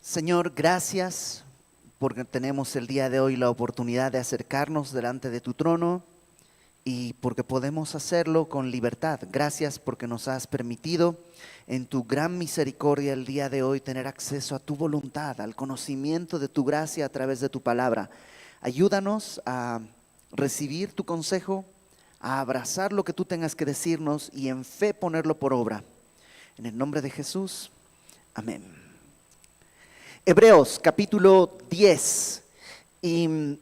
Señor, gracias porque tenemos el día de hoy la oportunidad de acercarnos delante de tu trono y porque podemos hacerlo con libertad. Gracias porque nos has permitido en tu gran misericordia el día de hoy tener acceso a tu voluntad, al conocimiento de tu gracia a través de tu palabra. Ayúdanos a recibir tu consejo, a abrazar lo que tú tengas que decirnos y en fe ponerlo por obra. En el nombre de Jesús, amén. Hebreos capítulo 10 y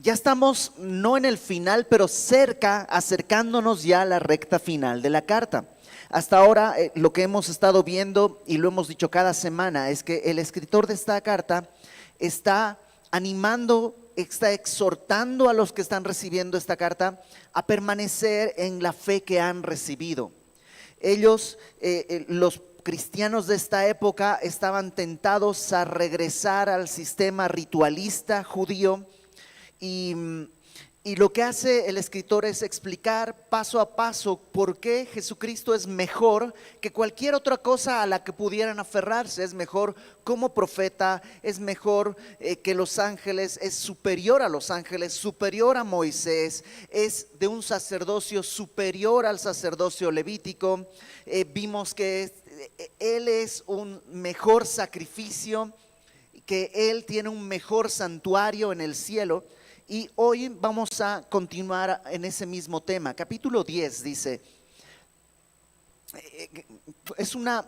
ya estamos no en el final, pero cerca, acercándonos ya a la recta final de la carta. Hasta ahora lo que hemos estado viendo y lo hemos dicho cada semana es que el escritor de esta carta está animando, está exhortando a los que están recibiendo esta carta a permanecer en la fe que han recibido. Ellos, los cristianos de esta época, estaban tentados a regresar al sistema ritualista judío y lo que hace el escritor es explicar paso a paso por qué Jesucristo es mejor que cualquier otra cosa a la que pudieran aferrarse. Es mejor como profeta, es mejor que los ángeles, es superior a los ángeles, superior a Moisés, es de un sacerdocio superior al sacerdocio levítico. Vimos que Él es un mejor sacrificio, que Él tiene un mejor santuario en el cielo. Y hoy vamos a continuar en ese mismo tema. Capítulo 10 dice, es una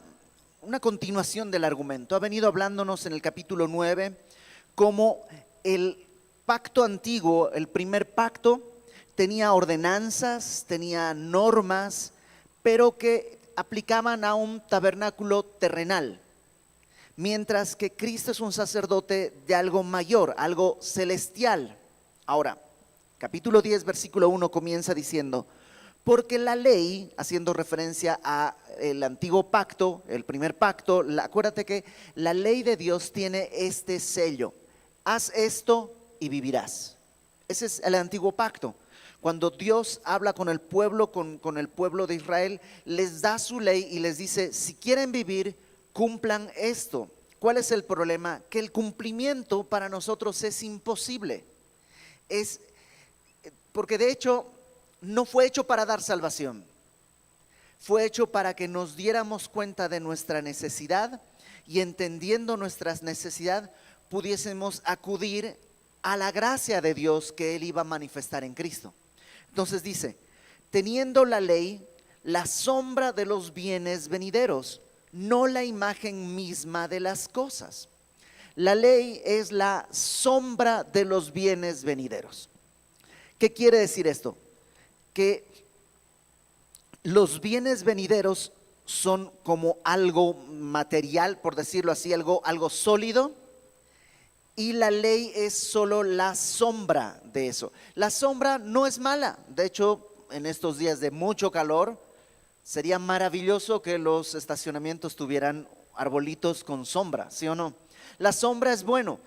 continuación del argumento. Ha venido hablándonos en el capítulo 9 cómo el pacto antiguo, el primer pacto, tenía ordenanzas, tenía normas, pero que aplicaban a un tabernáculo terrenal. Mientras que Cristo es un sacerdote de algo mayor, algo celestial. Ahora, capítulo 10, versículo 1 comienza diciendo, porque la ley, haciendo referencia al antiguo pacto, el primer pacto, acuérdate que la ley de Dios tiene este sello, haz esto y vivirás. Ese es el antiguo pacto. Cuando Dios habla con el pueblo, con el pueblo de Israel, les da su ley y les dice, si quieren vivir, cumplan esto. ¿Cuál es el problema? Que el cumplimiento para nosotros es imposible. Es porque de hecho no fue hecho para dar salvación, fue hecho para que nos diéramos cuenta de nuestra necesidad y entendiendo nuestra necesidad pudiésemos acudir a la gracia de Dios que Él iba a manifestar en Cristo. Entonces dice, teniendo la ley, la sombra de los bienes venideros, no la imagen misma de las cosas. La ley es la sombra de los bienes venideros. ¿Qué quiere decir esto? Que los bienes venideros son como algo material, por decirlo así, algo sólido, y la ley es solo la sombra de eso. La sombra no es mala. De hecho, en estos días de mucho calor, sería maravilloso que los estacionamientos tuvieran arbolitos con sombra, ¿sí o no? La sombra es bueno,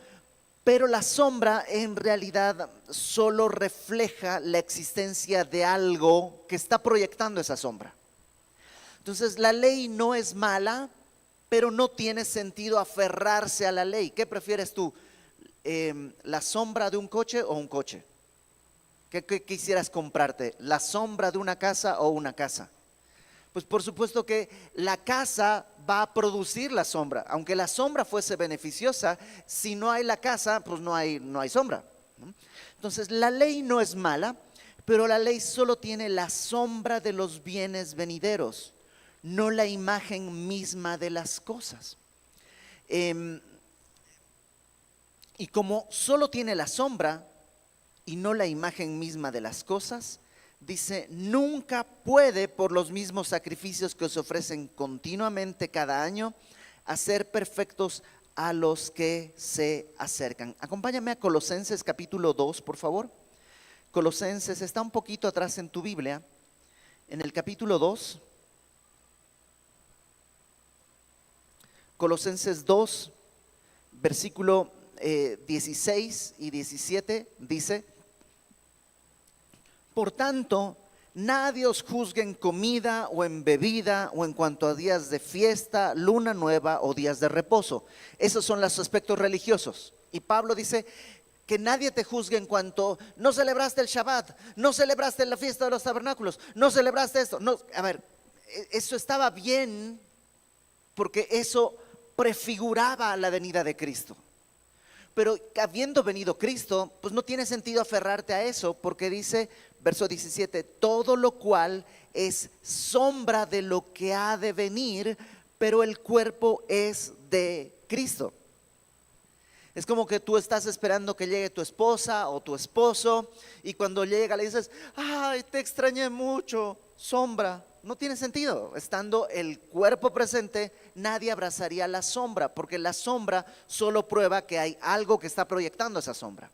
pero la sombra en realidad solo refleja la existencia de algo que está proyectando esa sombra. Entonces la ley no es mala, pero no tiene sentido aferrarse a la ley. ¿Qué prefieres tú? ¿La sombra de un coche o un coche? ¿Qué quisieras comprarte? ¿La sombra de una casa o una casa? Pues por supuesto que la casa va a producir la sombra. Aunque la sombra fuese beneficiosa, si no hay la casa, pues no hay sombra. Entonces la ley no es mala, pero la ley solo tiene la sombra de los bienes venideros, no la imagen misma de las cosas. Y como solo tiene la sombra y no la imagen misma de las cosas, dice, nunca puede por los mismos sacrificios que os ofrecen continuamente cada año, hacer perfectos a los que se acercan. Acompáñame a Colosenses capítulo 2, por favor. Colosenses está un poquito atrás en tu Biblia, en el capítulo 2. Colosenses 2, versículo 16 y 17 dice, por tanto, nadie os juzgue en comida o en bebida o en cuanto a días de fiesta, luna nueva o días de reposo. Esos son los aspectos religiosos. Y Pablo dice que nadie te juzgue en cuanto no celebraste el Shabbat, no celebraste la fiesta de los tabernáculos, no celebraste esto. No, a ver, eso estaba bien porque eso prefiguraba la venida de Cristo. Pero habiendo venido Cristo, pues no tiene sentido aferrarte a eso, porque dice, verso 17, todo lo cual es sombra de lo que ha de venir, pero el cuerpo es de Cristo. Es como que tú estás esperando que llegue tu esposa o tu esposo, y cuando llega le dices, ay, te extrañé mucho, sombra. No tiene sentido. Estando el cuerpo presente, nadie abrazaría la sombra, porque la sombra solo prueba que hay algo que está proyectando esa sombra.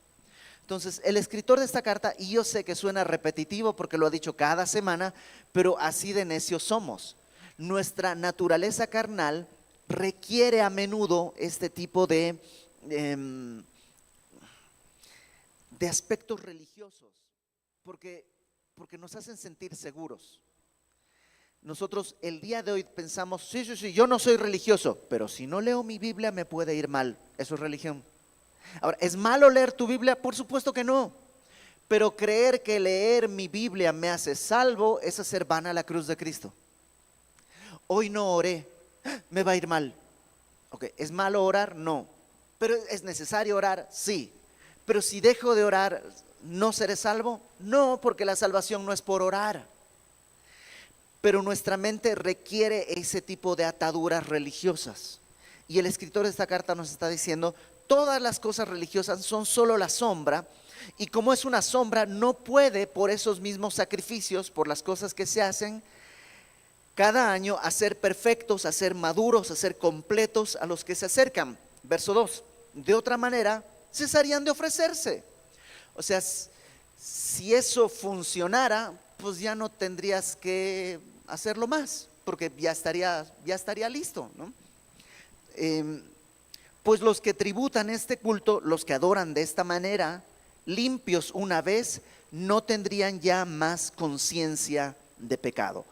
Entonces, el escritor de esta carta, y yo sé que suena repetitivo porque lo ha dicho cada semana, pero así de necios somos. Nuestra naturaleza carnal requiere a menudo este tipo de aspectos religiosos, porque nos hacen sentir seguros. Nosotros el día de hoy pensamos, sí, yo no soy religioso, pero si no leo mi Biblia me puede ir mal. Eso es religión. Ahora, ¿es malo leer tu Biblia? Por supuesto que no. Pero creer que leer mi Biblia me hace salvo es hacer vana la cruz de Cristo. Hoy no oré, me va a ir mal. Ok, ¿es malo orar? No. ¿Pero es necesario orar? Sí. Pero si dejo de orar, ¿no seré salvo? No, porque la salvación no es por orar. Pero nuestra mente requiere ese tipo de ataduras religiosas. Y el escritor de esta carta nos está diciendo, todas las cosas religiosas son solo la sombra, y como es una sombra, no puede por esos mismos sacrificios, por las cosas que se hacen cada año, hacer perfectos, hacer maduros, hacer completos a los que se acercan. Verso 2, de otra manera cesarían de ofrecerse. O sea, si eso funcionara, pues ya no tendrías que hacerlo más, porque ya estaría listo, ¿no? Pues los que tributan este culto, los que adoran de esta manera, limpios una vez, no tendrían ya más conciencia de pecado.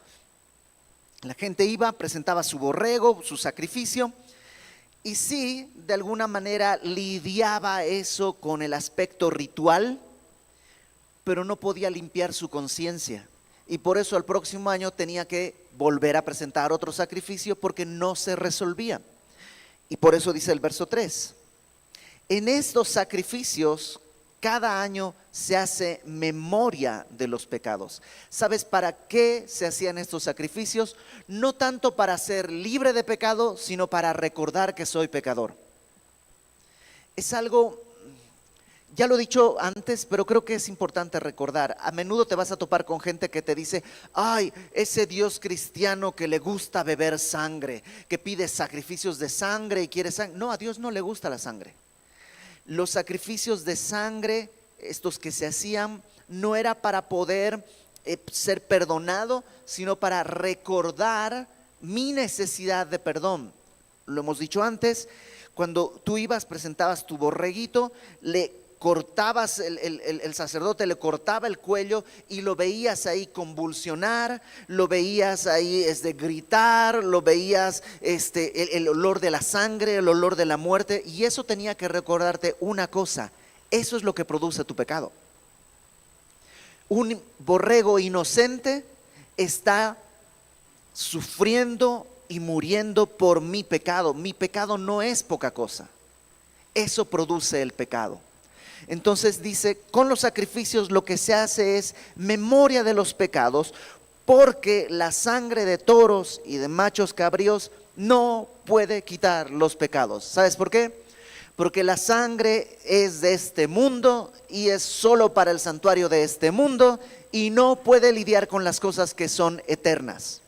La gente iba, presentaba su borrego, su sacrificio, y sí, de alguna manera lidiaba eso con el aspecto ritual, pero no podía limpiar su conciencia. Y por eso al próximo año tenía que volver a presentar otro sacrificio porque no se resolvía. Y por eso dice el verso 3, en estos sacrificios cada año se hace memoria de los pecados. ¿Sabes para qué se hacían estos sacrificios? No tanto para ser libre de pecado, sino para recordar que soy pecador. Es algo, ya lo he dicho antes, pero creo que es importante recordar. A menudo te vas a topar con gente que te dice, ay, ese Dios cristiano que le gusta beber sangre, que pide sacrificios de sangre y quiere sangre. No, a Dios no le gusta la sangre. Los sacrificios de sangre, estos que se hacían, no era para poder ser perdonado, sino para recordar mi necesidad de perdón. Lo hemos dicho antes, cuando tú ibas, presentabas tu borreguito, le cortabas, el sacerdote le cortaba el cuello y lo veías ahí convulsionar, lo veías ahí gritar, lo veías el olor de la sangre, el olor de la muerte, y eso tenía que recordarte una cosa: eso es lo que produce tu pecado. Un borrego inocente está sufriendo y muriendo por mi pecado. Mi pecado no es poca cosa. Eso produce el pecado. Entonces dice, con los sacrificios lo que se hace es memoria de los pecados, porque la sangre de toros y de machos cabríos no puede quitar los pecados. ¿Sabes por qué? Porque la sangre es de este mundo y es solo para el santuario de este mundo y no puede lidiar con las cosas que son eternas.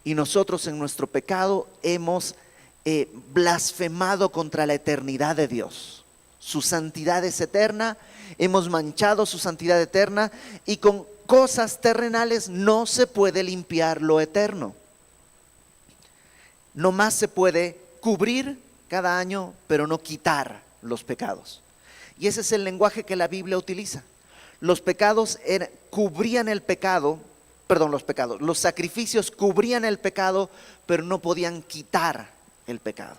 Y nosotros en nuestro pecado hemos blasfemado contra la eternidad de Dios. Su santidad es eterna, hemos manchado su santidad eterna y con cosas terrenales no se puede limpiar lo eterno. No más se puede cubrir cada año, pero no quitar los pecados. Y ese es el lenguaje que la Biblia utiliza. Los pecados cubrían el pecado, perdón, los sacrificios cubrían el pecado, pero no podían quitar el pecado.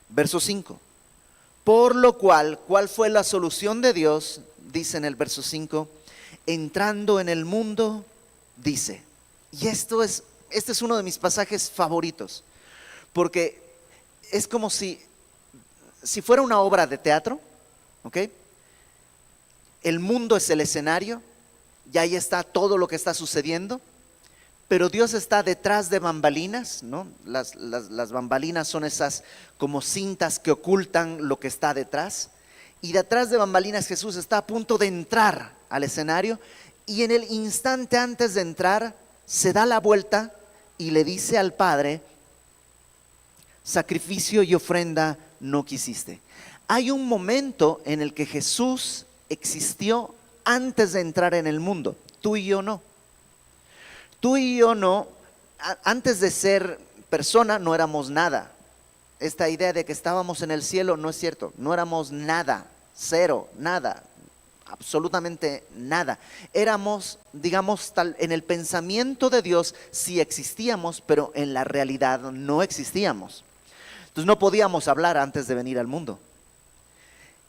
Verso 5. Por lo cual, ¿cuál fue la solución de Dios? Dice en el verso 5, entrando en el mundo, dice. Y este es uno de mis pasajes favoritos, porque es como si fuera una obra de teatro, ¿ok? El mundo es el escenario, y ahí está todo lo que está sucediendo, pero Dios está detrás de bambalinas, ¿no? Las bambalinas son esas como cintas que ocultan lo que está detrás, y detrás de bambalinas Jesús está a punto de entrar al escenario, y en el instante antes de entrar se da la vuelta y le dice al Padre: sacrificio y ofrenda no quisiste. Hay un momento en el que Jesús existió antes de entrar en el mundo. Tú y yo no. Tú y yo no. Antes de ser persona no éramos nada. Esta idea de que estábamos en el cielo no es cierto. No éramos nada, cero, nada, absolutamente nada. Éramos, digamos, en el pensamiento de Dios sí existíamos, pero en la realidad no existíamos. Entonces no podíamos hablar antes de venir al mundo.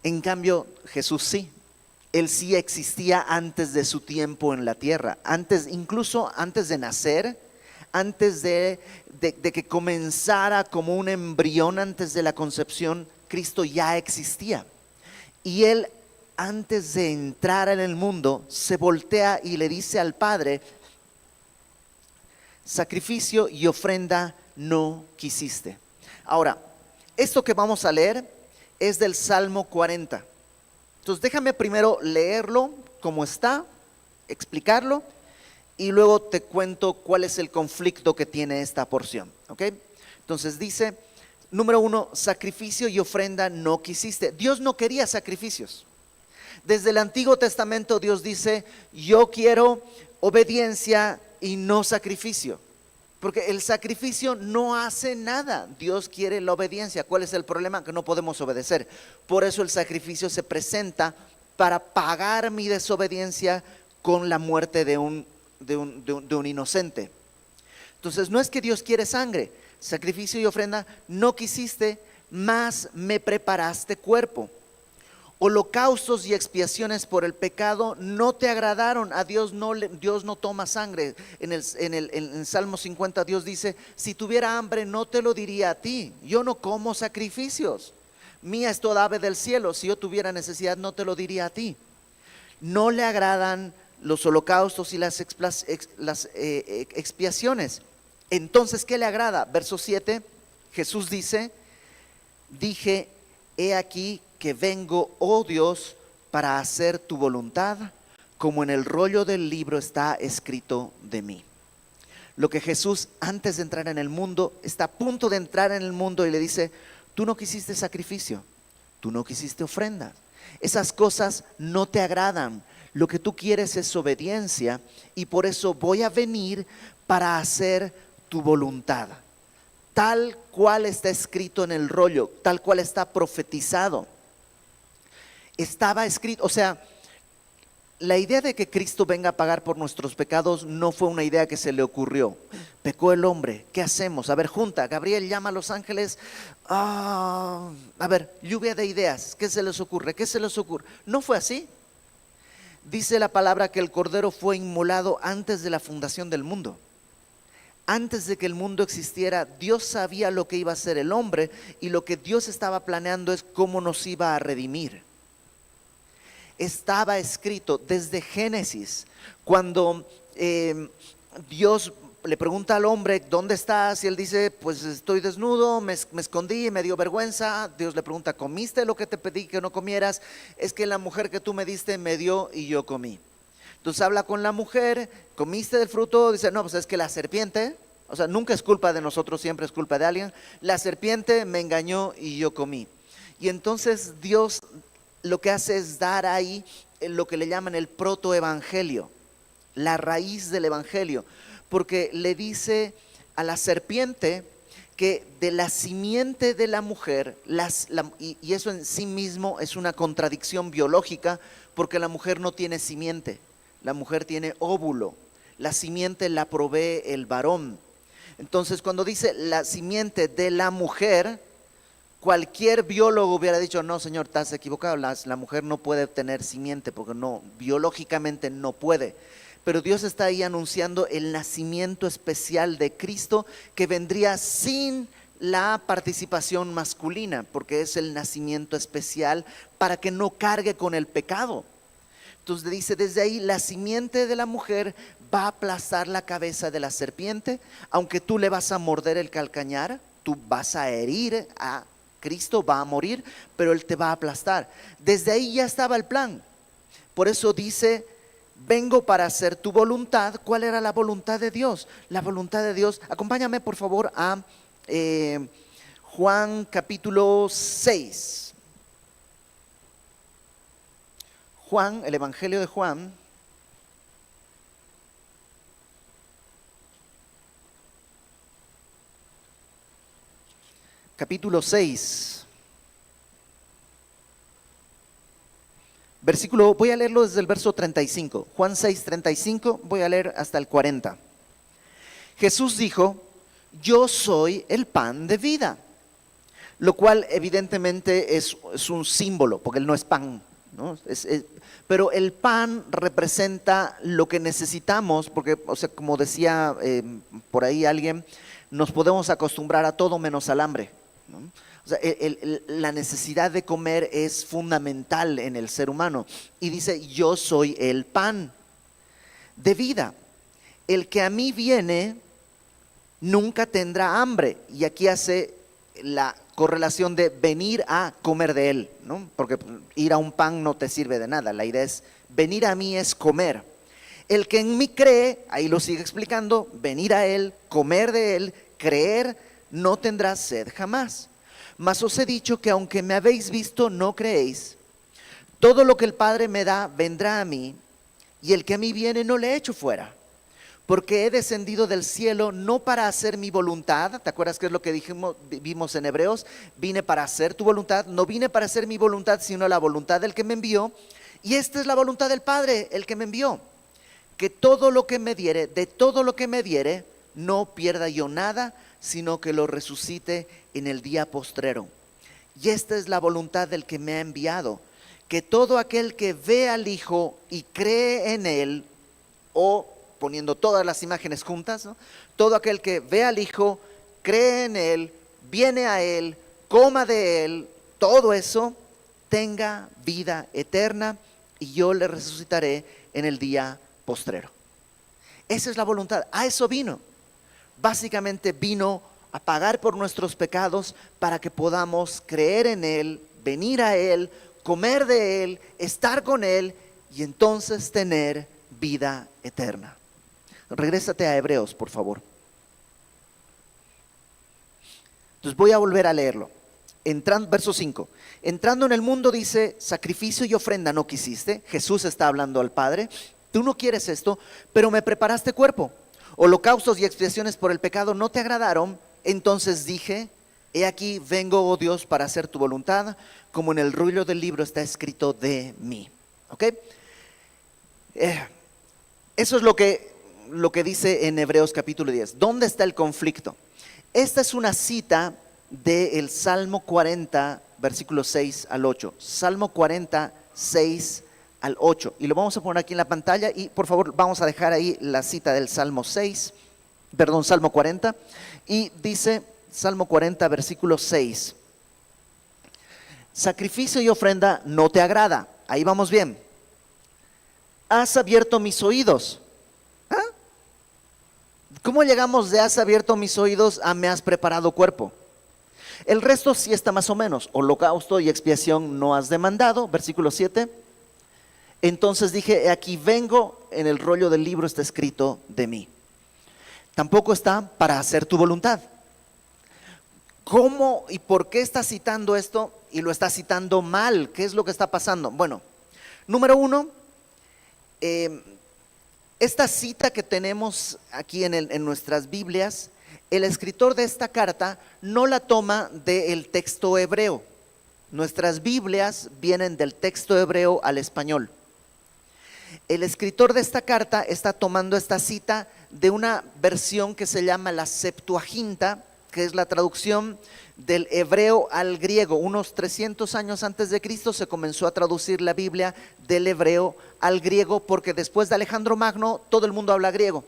En cambio, Jesús sí. Él sí existía antes de su tiempo en la tierra, incluso antes de nacer, antes de que comenzara como un embrión, antes de la concepción, Cristo ya existía. Y Él, antes de entrar en el mundo, se voltea y le dice al Padre: sacrificio y ofrenda no quisiste. Ahora, esto que vamos a leer es del Salmo 40. Entonces déjame primero leerlo como está, explicarlo, y luego te cuento cuál es el conflicto que tiene esta porción, ¿ok? Entonces dice, número 1, sacrificio y ofrenda no quisiste. Dios no quería sacrificios. Desde el Antiguo Testamento Dios dice: yo quiero obediencia y no sacrificio. Porque el sacrificio no hace nada. Dios quiere la obediencia. ¿Cuál es el problema? Que no podemos obedecer. Por eso el sacrificio se presenta para pagar mi desobediencia con la muerte de un inocente. Entonces no es que Dios quiere sangre. Sacrificio y ofrenda no quisiste, mas me preparaste cuerpo. Holocaustos y expiaciones por el pecado no te agradaron. A Dios no toma sangre. En Salmo 50 Dios dice: si tuviera hambre no te lo diría a ti. Yo no como sacrificios. Mía es toda ave del cielo. Si yo tuviera necesidad no te lo diría a ti. No le agradan los holocaustos y las expiaciones. Entonces, ¿qué le agrada? Verso 7, Jesús dice: dije, he aquí que vengo, oh Dios, para hacer tu voluntad, como en el rollo del libro está escrito de mí. Lo que Jesús, antes de entrar en el mundo, está a punto de entrar en el mundo y le dice: tú no quisiste sacrificio, tú no quisiste ofrenda, esas cosas no te agradan, lo que tú quieres es obediencia, y por eso voy a venir para hacer tu voluntad, tal cual está escrito en el rollo, tal cual está profetizado. Estaba escrito, o sea, la idea de que Cristo venga a pagar por nuestros pecados no fue una idea que se le ocurrió. Pecó el hombre, ¿qué hacemos? A ver, junta, Gabriel llama a los ángeles. A ver, lluvia de ideas, ¿qué se les ocurre? ¿Qué se les ocurre? No fue así. Dice la palabra que el Cordero fue inmolado antes de la fundación del mundo. Antes de que el mundo existiera, Dios sabía lo que iba a hacer el hombre, y lo que Dios estaba planeando es cómo nos iba a redimir. Estaba escrito desde Génesis, cuando Dios le pregunta al hombre: ¿dónde estás? Y él dice: pues estoy desnudo, me escondí, me dio vergüenza. Dios le pregunta: ¿comiste lo que te pedí que no comieras? Es que la mujer que tú me diste me dio y yo comí. Entonces habla con la mujer: ¿comiste del fruto? Dice: no, pues es que la serpiente, o sea, nunca es culpa de nosotros, siempre es culpa de alguien. La serpiente me engañó y yo comí. Y entonces Dios lo que hace es dar ahí lo que le llaman el protoevangelio, la raíz del evangelio, porque le dice a la serpiente que de la simiente de la mujer, y eso en sí mismo es una contradicción biológica, porque la mujer no tiene simiente, la mujer tiene óvulo, la simiente la provee el varón. Entonces, cuando dice la simiente de la mujer, cualquier biólogo hubiera dicho, no señor, estás equivocado, la mujer no puede tener simiente porque no, biológicamente no puede. Pero Dios está ahí anunciando el nacimiento especial de Cristo, que vendría sin la participación masculina, porque es el nacimiento especial para que no cargue con el pecado. Entonces dice, desde ahí la simiente de la mujer va a aplastar la cabeza de la serpiente. Aunque tú le vas a morder el calcañar, tú vas a herir a Cristo, va a morir, pero Él te va a aplastar. Desde ahí ya estaba el plan. Por eso dice, vengo para hacer tu voluntad. ¿Cuál era la voluntad de Dios? La voluntad de Dios, acompáñame por favor a Juan capítulo 6. Juan, el Evangelio de Juan, capítulo 6, versículo, voy a leerlo desde el verso 35, Juan 6, 35, voy a leer hasta el 40. Jesús dijo, yo soy el pan de vida, lo cual evidentemente es un símbolo, porque Él no es pan, ¿no? Pero el pan representa lo que necesitamos, porque, o sea, como decía por ahí alguien, nos podemos acostumbrar a todo menos al hambre, ¿no? O sea, la necesidad de comer es fundamental en el ser humano. Y dice, yo soy el pan de vida. El que a mí viene nunca tendrá hambre. Y aquí hace la correlación de venir a comer de él, ¿no? Porque ir a un pan no te sirve de nada. La idea es, venir a mí es comer. El que en mí cree, ahí lo sigue explicando, venir a él, comer de él, creer, no tendrá sed jamás. Mas os he dicho que aunque me habéis visto, no creéis. Todo lo que el Padre me da, vendrá a mí, y el que a mí viene, no le echo fuera. Porque he descendido del cielo no para hacer mi voluntad. ¿Te acuerdas qué es lo que vimos en Hebreos? Vine para hacer tu voluntad. No vine para hacer mi voluntad, sino la voluntad del que me envió. Y esta es la voluntad del Padre, el que me envió, que todo lo que me diere, de todo lo que me diere, no pierda yo nada, sino que lo resucite en el día postrero. Y esta es la voluntad del que me ha enviado, que todo aquel que ve al Hijo y cree en Él, o poniendo todas las imágenes juntas, ¿no? Todo aquel que ve al Hijo, cree en Él, viene a Él, coma de Él, todo eso, tenga vida eterna, y yo le resucitaré en el día postrero. Esa es la voluntad, a eso vino. Básicamente vino a pagar por nuestros pecados para que podamos creer en Él, venir a Él, comer de Él, estar con Él y entonces tener vida eterna. Regrésate a Hebreos, por favor. Entonces voy a volver a leerlo. Verso 5. Entrando en el mundo dice, sacrificio y ofrenda no quisiste. Jesús está hablando al Padre. Tú no quieres esto, pero me preparaste cuerpo. Holocaustos y expiaciones por el pecado no te agradaron. Entonces dije, he aquí vengo, oh Dios, para hacer tu voluntad, como en el rollo del libro está escrito de mí. ¿Ok? Eso es lo que dice en Hebreos capítulo 10. ¿Dónde está el conflicto? Esta es una cita del Salmo 40, versículos 6 al 8. Salmo 40, 6 al 8. Y lo vamos a poner aquí en la pantalla y por favor vamos a dejar ahí la cita del Salmo 40. Y dice Salmo 40, versículo 6. Sacrificio y ofrenda no te agrada. Ahí vamos bien. Has abierto mis oídos. ¿Ah? ¿Cómo llegamos de has abierto mis oídos a me has preparado cuerpo? El resto sí está más o menos. Holocausto y expiación no has demandado. Versículo 7. Entonces dije, aquí vengo, en el rollo del libro está escrito de mí. Tampoco está para hacer tu voluntad. ¿Cómo y por qué está citando esto? Y lo está citando mal. ¿Qué es lo que está pasando? Bueno, número uno, esta cita que tenemos aquí en nuestras Biblias el escritor de esta carta no la toma del texto hebreo. Nuestras Biblias vienen del texto hebreo al español. El escritor de esta carta está tomando esta cita de una versión que se llama la Septuaginta, que es la traducción del hebreo al griego. Unos 300 años antes de Cristo se comenzó a traducir la Biblia del hebreo al griego, porque después de Alejandro Magno todo el mundo habla griego.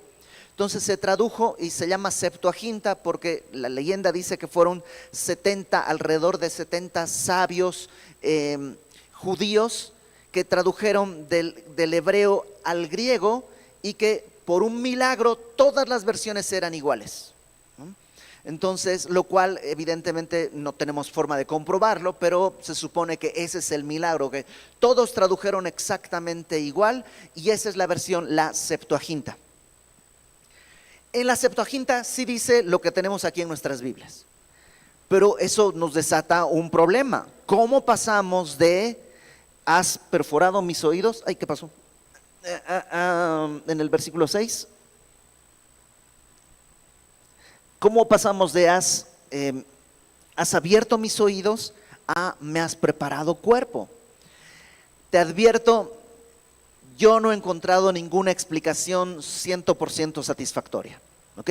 Entonces se tradujo y se llama Septuaginta porque la leyenda dice que fueron alrededor de 70 sabios judíos que tradujeron del hebreo al griego, y que por un milagro todas las versiones eran iguales. Entonces, lo cual evidentemente no tenemos forma de comprobarlo, pero se supone que ese es el milagro, que todos tradujeron exactamente igual, y esa es la versión, la Septuaginta. En la Septuaginta sí dice lo que tenemos aquí en nuestras Biblias, pero eso nos desata un problema. ¿Cómo pasamos de has perforado mis oídos? Ay, ¿qué pasó? En el versículo 6. ¿Cómo pasamos de has abierto mis oídos a me has preparado cuerpo? Te advierto, yo no he encontrado ninguna explicación 100% satisfactoria. ¿Ok?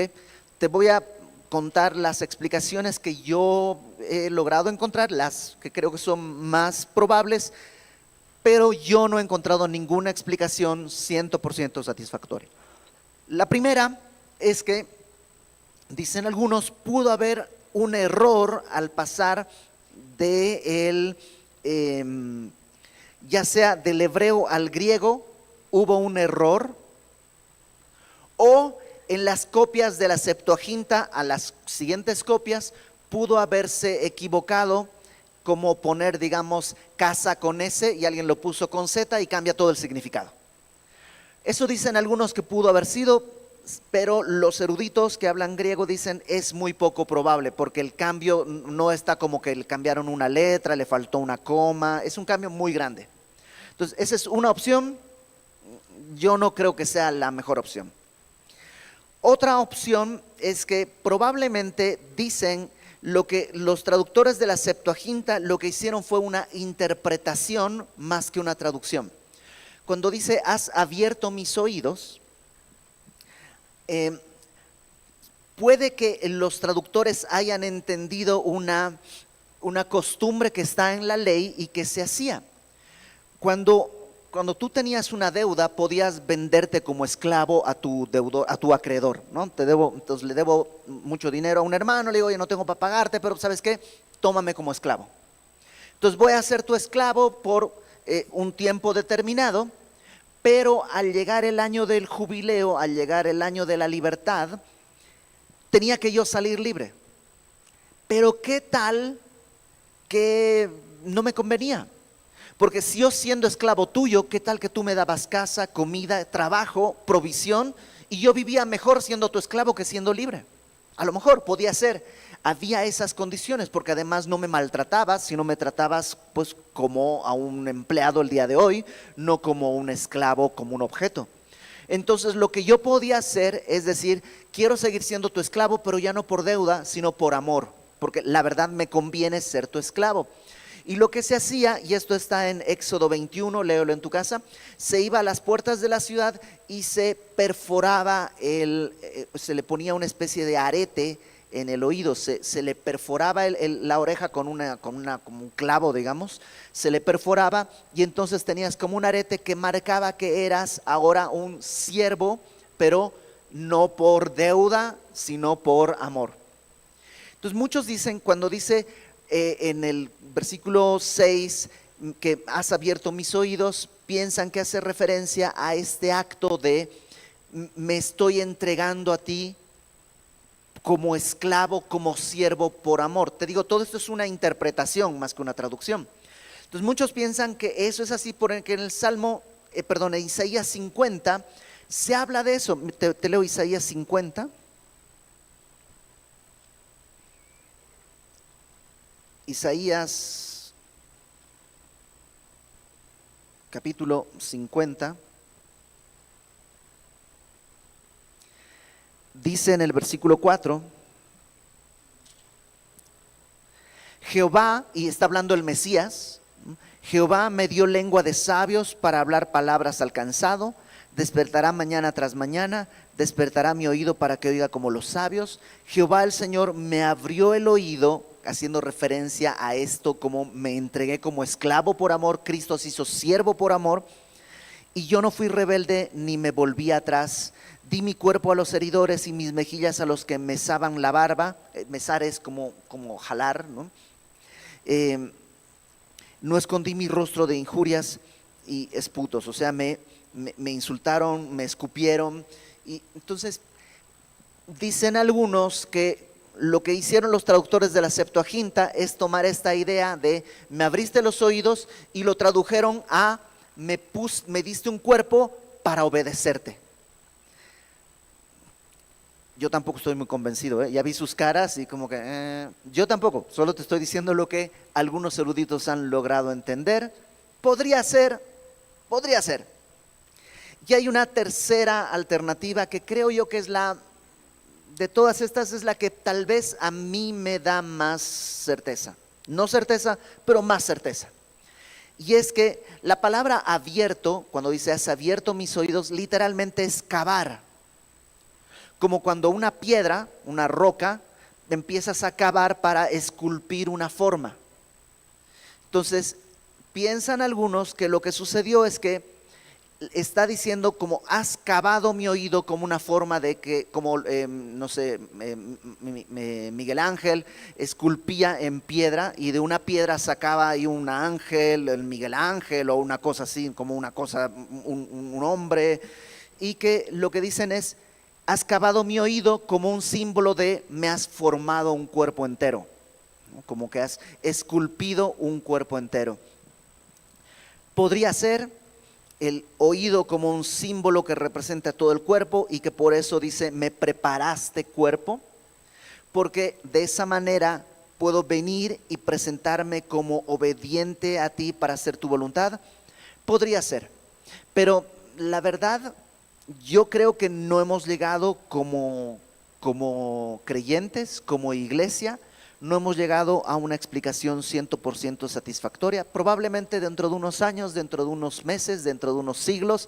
Te voy a contar las explicaciones que yo he logrado encontrar, las que creo que son más probables, pero yo no he encontrado ninguna explicación 100% satisfactoria. La primera es que, dicen algunos, pudo haber un error al pasar ya sea del hebreo al griego, hubo un error, o en las copias de la Septuaginta a las siguientes copias pudo haberse equivocado, como poner, digamos, casa con S y alguien lo puso con Z y cambia todo el significado. Eso dicen algunos que pudo haber sido, pero los eruditos que hablan griego dicen es muy poco probable, porque el cambio no está como que le cambiaron una letra, le faltó una coma, es un cambio muy grande. Entonces, esa es una opción. Yo no creo que sea la mejor opción. Otra opción es que probablemente dicen lo que los traductores de la Septuaginta lo que hicieron fue una interpretación más que una traducción. Cuando dice has abierto mis oídos, puede que los traductores hayan entendido una costumbre que está en la ley y que se hacía. Cuando tú tenías una deuda, podías venderte como esclavo a tu deudor, a tu acreedor, ¿no? Entonces le debo mucho dinero a un hermano, le digo, oye, no tengo para pagarte, pero ¿sabes qué? Tómame como esclavo. Entonces voy a ser tu esclavo por un tiempo determinado, pero al llegar el año del jubileo, al llegar el año de la libertad, tenía que yo salir libre. Pero ¿qué tal que no me convenía? Porque si yo siendo esclavo tuyo, ¿qué tal que tú me dabas casa, comida, trabajo, provisión? Y yo vivía mejor siendo tu esclavo que siendo libre. A lo mejor podía ser, había esas condiciones, porque además no me maltratabas, sino me tratabas pues como a un empleado el día de hoy, no como un esclavo, como un objeto. Entonces lo que yo podía hacer es decir, quiero seguir siendo tu esclavo, pero ya no por deuda, sino por amor, porque la verdad me conviene ser tu esclavo. Y lo que se hacía, y esto está en Éxodo 21, léelo en tu casa, se iba a las puertas de la ciudad y se perforaba, se le ponía una especie de arete en el oído, se le perforaba la oreja como un clavo, digamos, se le perforaba, y entonces tenías como un arete que marcaba que eras ahora un siervo, pero no por deuda, sino por amor. Entonces muchos dicen, cuando dice en el versículo 6 que has abierto mis oídos, piensan que hace referencia a este acto de me estoy entregando a ti como esclavo, como siervo por amor. Te digo, todo esto es una interpretación más que una traducción. Entonces muchos piensan que eso es así porque en el en Isaías 50 se habla de eso. Te leo Isaías 50. Isaías capítulo 50 dice en el versículo 4: Jehová, y está hablando el Mesías, Jehová me dio lengua de sabios para hablar palabras al cansado, despertará mañana tras mañana, despertará mi oído para que oiga como los sabios. Jehová el Señor me abrió el oído, haciendo referencia a esto, como me entregué como esclavo por amor, Cristo se hizo siervo por amor, y yo no fui rebelde ni me volví atrás. Di mi cuerpo a los heridores y mis mejillas a los que mesaban la barba. Mesar es como jalar, ¿no? No escondí mi rostro de injurias y esputos, o sea, me insultaron, me escupieron. Y entonces dicen algunos que lo que hicieron los traductores de la Septuaginta es tomar esta idea de me abriste los oídos y lo tradujeron a me diste un cuerpo para obedecerte. Yo tampoco estoy muy convencido, ya vi sus caras y como que yo tampoco, solo te estoy diciendo lo que algunos eruditos han logrado entender. Podría ser. Y hay una tercera alternativa que creo yo que es de todas estas, es la que tal vez a mí me da más certeza. No certeza, pero más certeza. Y es que la palabra abierto, cuando dice has abierto mis oídos, literalmente es cavar. Como cuando una piedra, una roca, empiezas a cavar para esculpir una forma. Entonces, piensan algunos que lo que sucedió es que está diciendo como has cavado mi oído como una forma de que, como no sé, Miguel Ángel esculpía en piedra y de una piedra sacaba ahí un ángel, el Miguel Ángel o una cosa así, como una cosa, un hombre, y que lo que dicen es has cavado mi oído como un símbolo de me has formado un cuerpo entero, ¿no? Como que has esculpido un cuerpo entero. Podría ser el oído como un símbolo que representa todo el cuerpo y que por eso dice me preparaste cuerpo, porque de esa manera puedo venir y presentarme como obediente a ti para hacer tu voluntad. Podría ser, pero la verdad yo creo que no hemos llegado como creyentes, como iglesia, no hemos llegado a una explicación 100% satisfactoria. Probablemente dentro de unos años, dentro de unos meses, dentro de unos siglos,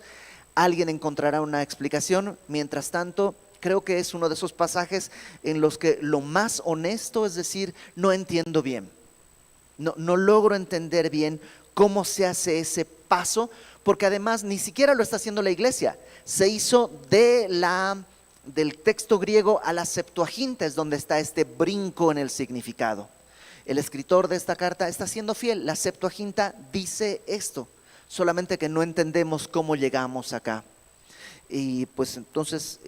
alguien encontrará una explicación. Mientras tanto, creo que es uno de esos pasajes en los que lo más honesto es decir, no entiendo bien, no logro entender bien cómo se hace ese paso, porque además ni siquiera lo está haciendo la iglesia, se hizo del texto griego a la Septuaginta, es donde está este brinco en el significado. El escritor de esta carta está siendo fiel, la Septuaginta dice esto, solamente que no entendemos cómo llegamos acá. Y pues entonces,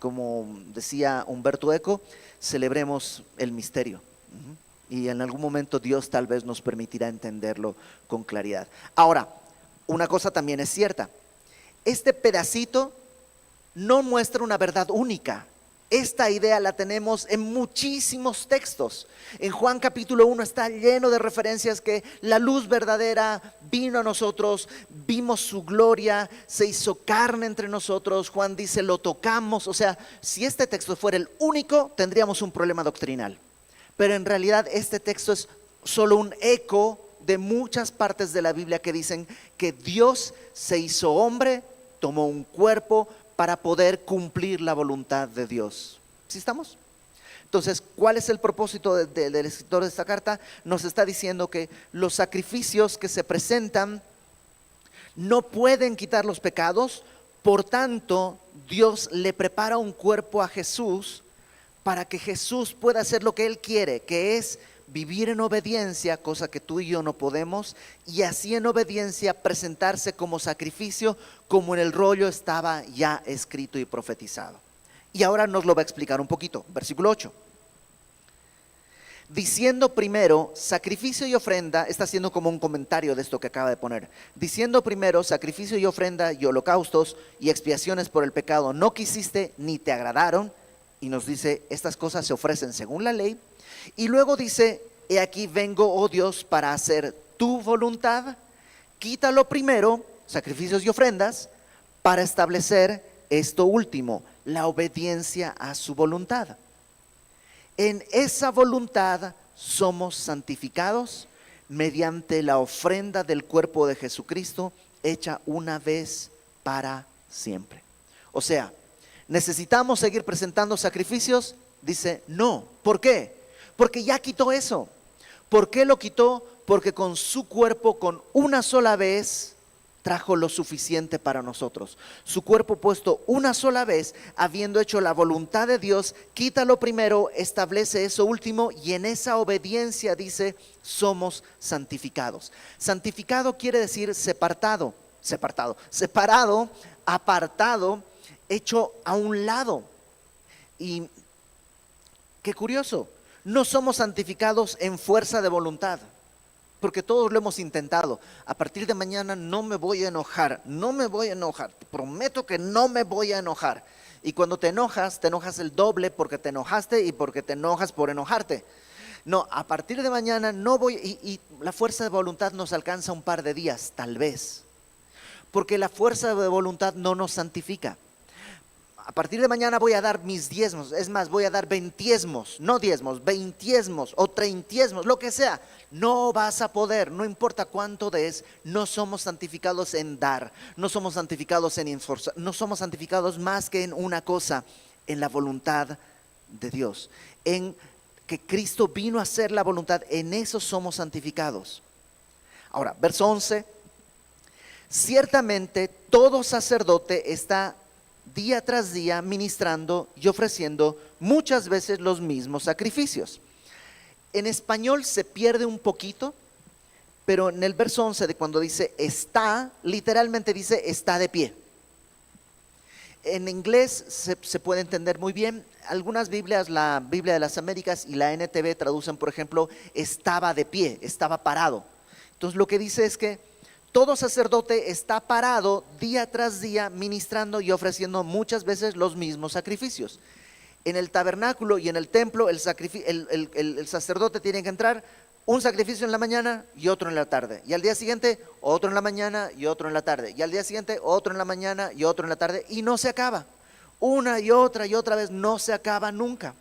como decía Humberto Eco, celebremos el misterio. Y en algún momento Dios tal vez nos permitirá entenderlo con claridad. Ahora, una cosa también es cierta, este pedacito no muestra una verdad única. Esta idea la tenemos en muchísimos textos. En Juan capítulo 1 está lleno de referencias que la luz verdadera vino a nosotros, vimos su gloria, se hizo carne entre nosotros. Juan dice, lo tocamos. O sea, si este texto fuera el único, tendríamos un problema doctrinal. Pero en realidad este texto es solo un eco de muchas partes de la Biblia que dicen que Dios se hizo hombre, tomó un cuerpo para poder cumplir la voluntad de Dios. ¿Sí estamos? Entonces, ¿cuál es el propósito del escritor de esta carta? Nos está diciendo que los sacrificios que se presentan no pueden quitar los pecados, por tanto, Dios le prepara un cuerpo a Jesús para que Jesús pueda hacer lo que Él quiere, que es vivir en obediencia, cosa que tú y yo no podemos, y así en obediencia presentarse como sacrificio, como en el rollo estaba ya escrito y profetizado. Y ahora nos lo va a explicar un poquito, versículo 8. Diciendo primero, sacrificio y ofrenda, está haciendo como un comentario de esto que acaba de poner. Diciendo primero, sacrificio y ofrenda y holocaustos y expiaciones por el pecado no quisiste ni te agradaron. Y nos dice, estas cosas se ofrecen según la ley. Y luego dice, he aquí vengo, oh Dios, para hacer tu voluntad. Quítalo primero, sacrificios y ofrendas, para establecer esto último, la obediencia a su voluntad. En esa voluntad somos santificados mediante la ofrenda del cuerpo de Jesucristo hecha una vez para siempre. O sea, ¿necesitamos seguir presentando sacrificios? Dice, no. ¿Por qué? Porque ya quitó eso. ¿Por qué lo quitó? Porque con su cuerpo, con una sola vez, trajo lo suficiente para nosotros. Su cuerpo puesto una sola vez, habiendo hecho la voluntad de Dios, quita lo primero, establece eso último, y en esa obediencia dice, somos santificados. Santificado quiere decir separado, apartado, hecho a un lado. Y qué curioso, no somos santificados en fuerza de voluntad, porque todos lo hemos intentado. A partir de mañana no me voy a enojar, te prometo que no me voy a enojar. Y cuando te enojas el doble porque te enojaste y porque te enojas por enojarte. No, a partir de mañana no voy, y la fuerza de voluntad nos alcanza un par de días, tal vez, porque la fuerza de voluntad no nos santifica. A partir de mañana voy a dar mis diezmos, es más, voy a dar 20 diezmos, no diezmos, 20 diezmos o 30 diezmos, lo que sea. No vas a poder, no importa cuánto des, no somos santificados en dar, no somos santificados en esforzar, no somos santificados más que en una cosa, en la voluntad de Dios, en que Cristo vino a hacer la voluntad, en eso somos santificados. Ahora, verso 11, ciertamente todo sacerdote está día tras día ministrando y ofreciendo muchas veces los mismos sacrificios. En español se pierde un poquito, pero en el verso 11 de cuando dice está, literalmente dice está de pie. En inglés se puede entender muy bien. Algunas Biblias, la Biblia de las Américas y la NTV traducen, por ejemplo, estaba de pie, estaba parado. Entonces lo que dice es que todo sacerdote está parado día tras día ministrando y ofreciendo muchas veces los mismos sacrificios. En el tabernáculo y en el templo el sacerdote tiene que entrar un sacrificio en la mañana y otro en la tarde. Y al día siguiente otro en la mañana y otro en la tarde. Y al día siguiente otro en la mañana y otro en la tarde. Y no se acaba. Una y otra vez, no se acaba nunca.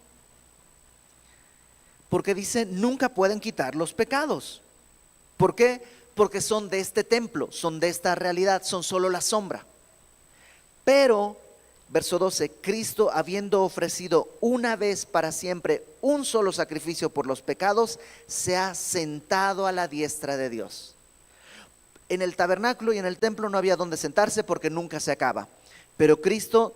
Porque dice, nunca pueden quitar los pecados. ¿Por qué? Porque son de este templo, son de esta realidad, son solo la sombra. Pero, verso 12, Cristo habiendo ofrecido una vez para siempre un solo sacrificio por los pecados, se ha sentado a la diestra de Dios. En el tabernáculo y en el templo no había donde sentarse porque nunca se acaba. Pero Cristo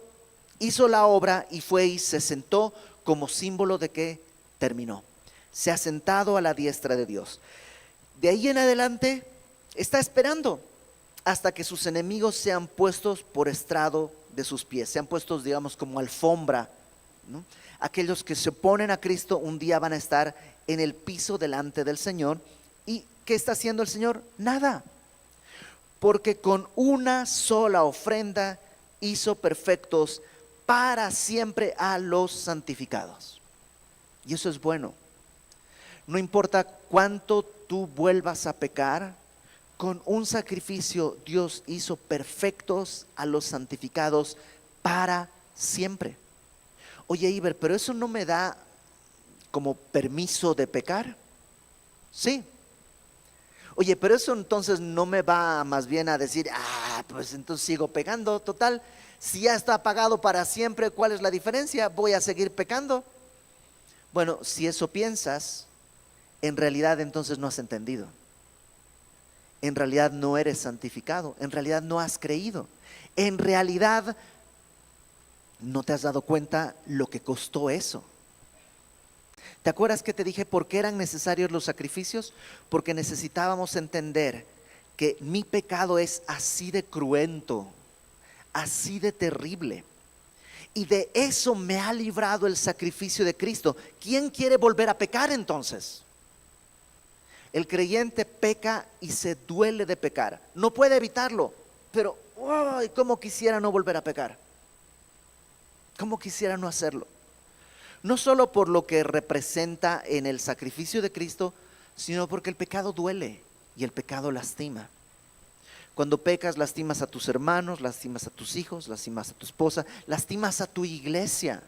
hizo la obra y fue y se sentó como símbolo de que terminó. Se ha sentado a la diestra de Dios. De ahí en adelante está esperando hasta que sus enemigos sean puestos por estrado de sus pies, sean puestos, digamos, como alfombra, ¿no? Aquellos que se oponen a Cristo un día van a estar en el piso delante del Señor. ¿Y qué está haciendo el Señor? Nada, porque con una sola ofrenda hizo perfectos para siempre a los santificados. Y eso es bueno. No importa cuánto tú vuelvas a pecar, con un sacrificio Dios hizo perfectos a los santificados para siempre. Oye, Iber, pero eso no me da como permiso de pecar. Sí. Oye, pero eso entonces no me va más bien a decir, pues entonces sigo pecando. Total, si ya está pagado para siempre, ¿cuál es la diferencia? ¿Voy a seguir pecando? Bueno, si eso piensas, en realidad entonces no has entendido. En realidad no eres santificado. En realidad no has creído. En realidad no te has dado cuenta lo que costó eso. ¿Te acuerdas que te dije por qué eran necesarios los sacrificios? Porque necesitábamos entender que mi pecado es así de cruento, así de terrible. Y de eso me ha librado el sacrificio de Cristo. ¿Quién quiere volver a pecar entonces? El creyente peca y se duele de pecar. No puede evitarlo, pero cómo quisiera no volver a pecar. Cómo quisiera no hacerlo. No solo por lo que representa en el sacrificio de Cristo, sino porque el pecado duele y el pecado lastima. Cuando pecas, lastimas a tus hermanos, lastimas a tus hijos, lastimas a tu esposa, lastimas a tu iglesia.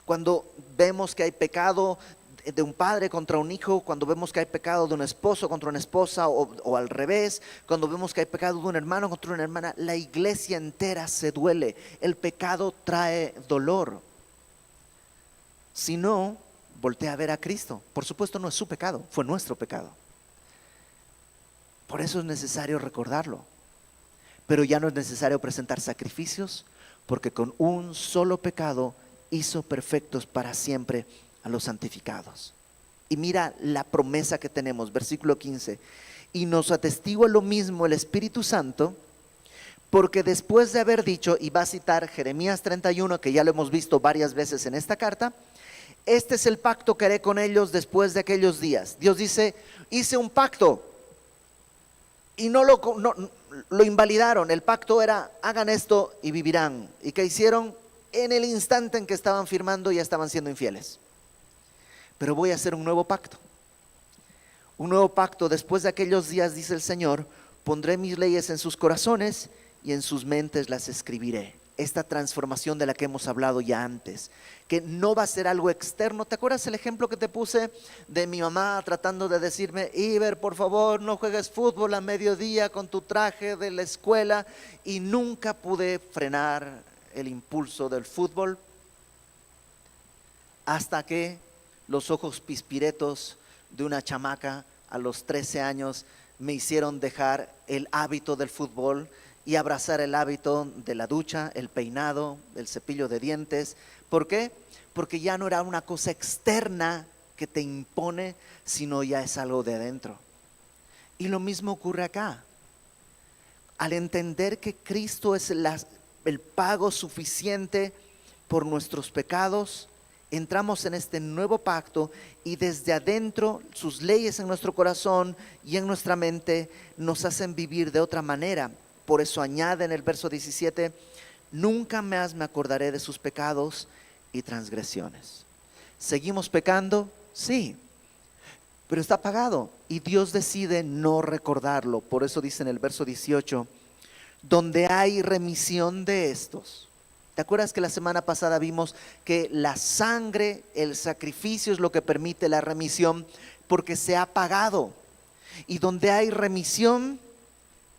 Cuando vemos que hay pecado de un padre contra un hijo, cuando vemos que hay pecado de un esposo contra una esposa o al revés, cuando vemos que hay pecado de un hermano contra una hermana, la iglesia entera se duele. El pecado trae dolor. Si no, voltea a ver a Cristo. Por supuesto no es su pecado, fue nuestro pecado. Por eso es necesario recordarlo. Pero ya no es necesario presentar sacrificios, porque con un solo pecado hizo perfectos para siempre a los santificados. Y mira la promesa que tenemos, versículo 15. Y nos atestigua lo mismo el Espíritu Santo, porque después de haber dicho, y va a citar Jeremías 31, que ya lo hemos visto varias veces en esta carta, este es el pacto que haré con ellos después de aquellos días. Dios dice, hice un pacto y no lo invalidaron. El pacto era, hagan esto y vivirán. ¿Y qué hicieron? En el instante en que estaban firmando ya estaban siendo infieles. Pero voy a hacer un nuevo pacto. Un nuevo pacto después de aquellos días, dice el Señor, pondré mis leyes en sus corazones y en sus mentes las escribiré. Esta transformación de la que hemos hablado ya antes, que no va a ser algo externo. ¿Te acuerdas el ejemplo que te puse de mi mamá tratando de decirme, Iber, por favor, no juegues fútbol a mediodía con tu traje de la escuela? Y nunca pude frenar el impulso del fútbol hasta que los ojos pispiretos de una chamaca a los 13 años me hicieron dejar el hábito del fútbol y abrazar el hábito de la ducha, el peinado, el cepillo de dientes. ¿Por qué? Porque ya no era una cosa externa que te impone, sino ya es algo de adentro. Y lo mismo ocurre acá. Al entender que Cristo es el pago suficiente por nuestros pecados, entramos en este nuevo pacto y desde adentro sus leyes en nuestro corazón y en nuestra mente nos hacen vivir de otra manera. Por eso añade en el verso 17, nunca más me acordaré de sus pecados y transgresiones. ¿Seguimos pecando? Sí, pero está pagado y Dios decide no recordarlo. Por eso dice en el verso 18, donde hay remisión de estos. ¿Te acuerdas que la semana pasada vimos que la sangre, el sacrificio es lo que permite la remisión porque se ha pagado? Y donde hay remisión,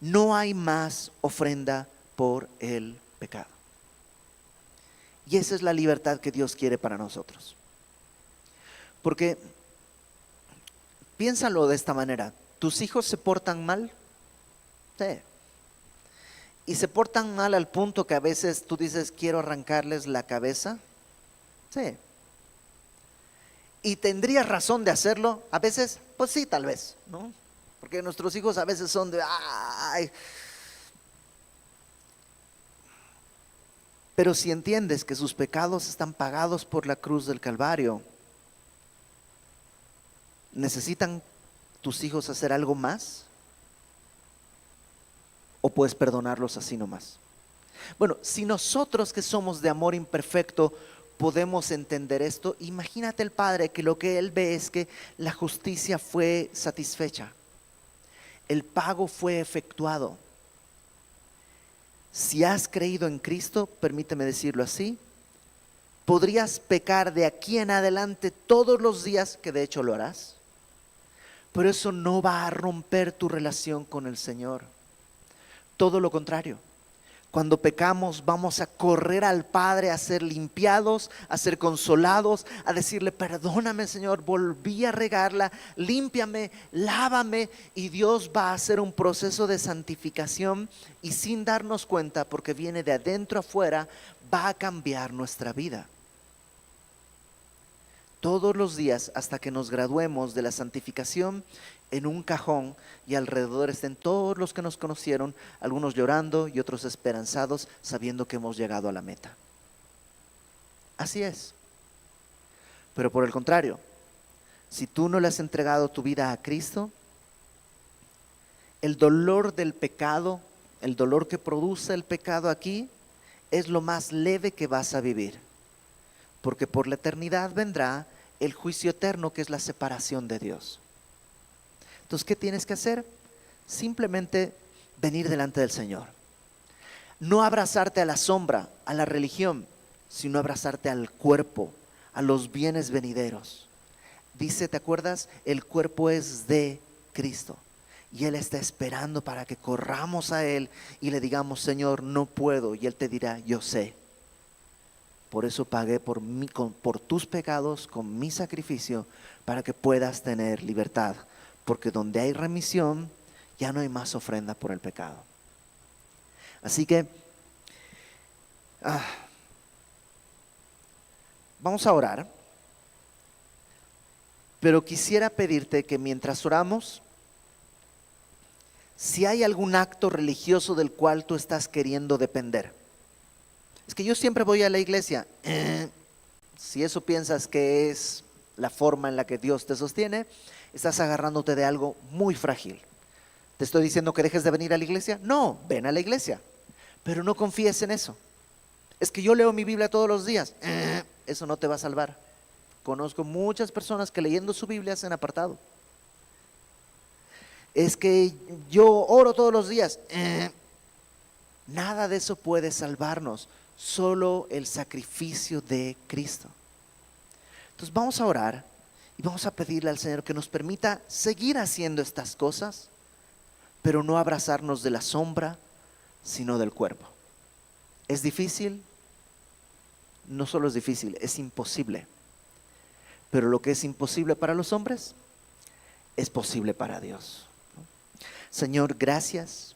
no hay más ofrenda por el pecado. Y esa es la libertad que Dios quiere para nosotros. Porque piénsalo de esta manera, ¿tus hijos se portan mal? Sí. Y se portan mal al punto que a veces tú dices, quiero arrancarles la cabeza. Sí. ¿Y tendrías razón de hacerlo? A veces, pues sí, tal vez, ¿no? Porque nuestros hijos a veces son de, ¡ay! Pero si entiendes que sus pecados están pagados por la cruz del Calvario, ¿necesitan tus hijos hacer algo más? ¿O puedes perdonarlos así nomás? Bueno, si nosotros que somos de amor imperfecto podemos entender esto, imagínate el Padre que lo que Él ve es que la justicia fue satisfecha. El pago fue efectuado. Si has creído en Cristo, permíteme decirlo así, podrías pecar de aquí en adelante todos los días, que de hecho lo harás, pero eso no va a romper tu relación con el Señor. Todo lo contrario. Cuando pecamos vamos a correr al Padre a ser limpiados, a ser consolados, a decirle, perdóname Señor, volví a regarla, límpiame, lávame, y Dios va a hacer un proceso de santificación y sin darnos cuenta, porque viene de adentro afuera, va a cambiar nuestra vida. Todos los días hasta que nos graduemos de la santificación, en un cajón y alrededor estén todos los que nos conocieron, algunos llorando y otros esperanzados, sabiendo que hemos llegado a la meta. Así es. Pero por el contrario, si tú no le has entregado tu vida a Cristo, el dolor del pecado, el dolor que produce el pecado aquí, es lo más leve que vas a vivir. Porque por la eternidad vendrá el juicio eterno, que es la separación de Dios. Entonces, ¿qué tienes que hacer? Simplemente venir delante del Señor. No abrazarte a la sombra, a la religión, sino abrazarte al cuerpo, a los bienes venideros. Dice, ¿te acuerdas? El cuerpo es de Cristo. Y Él está esperando para que corramos a Él y le digamos, Señor, no puedo. Y Él te dirá, yo sé. Por eso pagué por tus pecados con mi sacrificio, para que puedas tener libertad. Porque donde hay remisión, ya no hay más ofrenda por el pecado. Así que vamos a orar. Pero quisiera pedirte que mientras oramos, si hay algún acto religioso del cual tú estás queriendo depender. Es que yo siempre voy a la iglesia. Si eso piensas que es la forma en la que Dios te sostiene, estás agarrándote de algo muy frágil. ¿Te estoy diciendo que dejes de venir a la iglesia? No, ven a la iglesia, pero no confíes en eso. Es que yo leo mi Biblia todos los días. Eso no te va a salvar. Conozco muchas personas que leyendo su Biblia se han apartado. Es que yo oro todos los días. Nada de eso puede salvarnos, solo el sacrificio de Cristo. Entonces vamos a orar y vamos a pedirle al Señor que nos permita seguir haciendo estas cosas, pero no abrazarnos de la sombra, sino del cuerpo. ¿Es difícil? No solo es difícil, es imposible. Pero lo que es imposible para los hombres, es posible para Dios. Señor, gracias,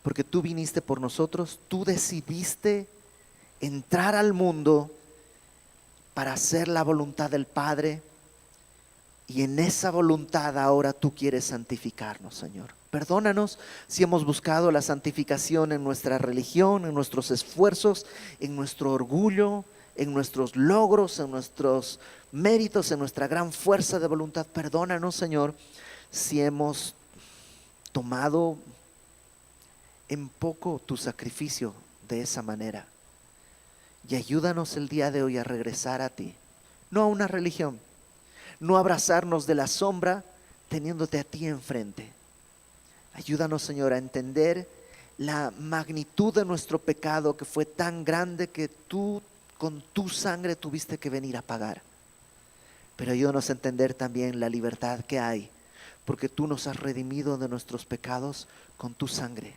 porque tú viniste por nosotros, tú decidiste entrar al mundo para hacer la voluntad del Padre, y en esa voluntad ahora tú quieres santificarnos, Señor. Perdónanos si hemos buscado la santificación en nuestra religión, en nuestros esfuerzos, en nuestro orgullo, en nuestros logros, en nuestros méritos, en nuestra gran fuerza de voluntad. Perdónanos, Señor, si hemos tomado en poco tu sacrificio de esa manera. Y ayúdanos el día de hoy a regresar a ti, no a una religión, no a abrazarnos de la sombra teniéndote a ti enfrente. Ayúdanos, Señor, a entender la magnitud de nuestro pecado, que fue tan grande que tú con tu sangre tuviste que venir a pagar. Pero ayúdanos a entender también la libertad que hay, porque tú nos has redimido de nuestros pecados con tu sangre,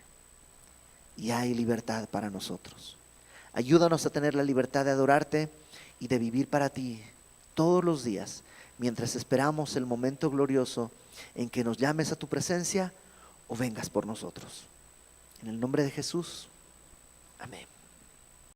y hay libertad para nosotros. Ayúdanos a tener la libertad de adorarte y de vivir para ti todos los días, mientras esperamos el momento glorioso en que nos llames a tu presencia o vengas por nosotros. En el nombre de Jesús, amén.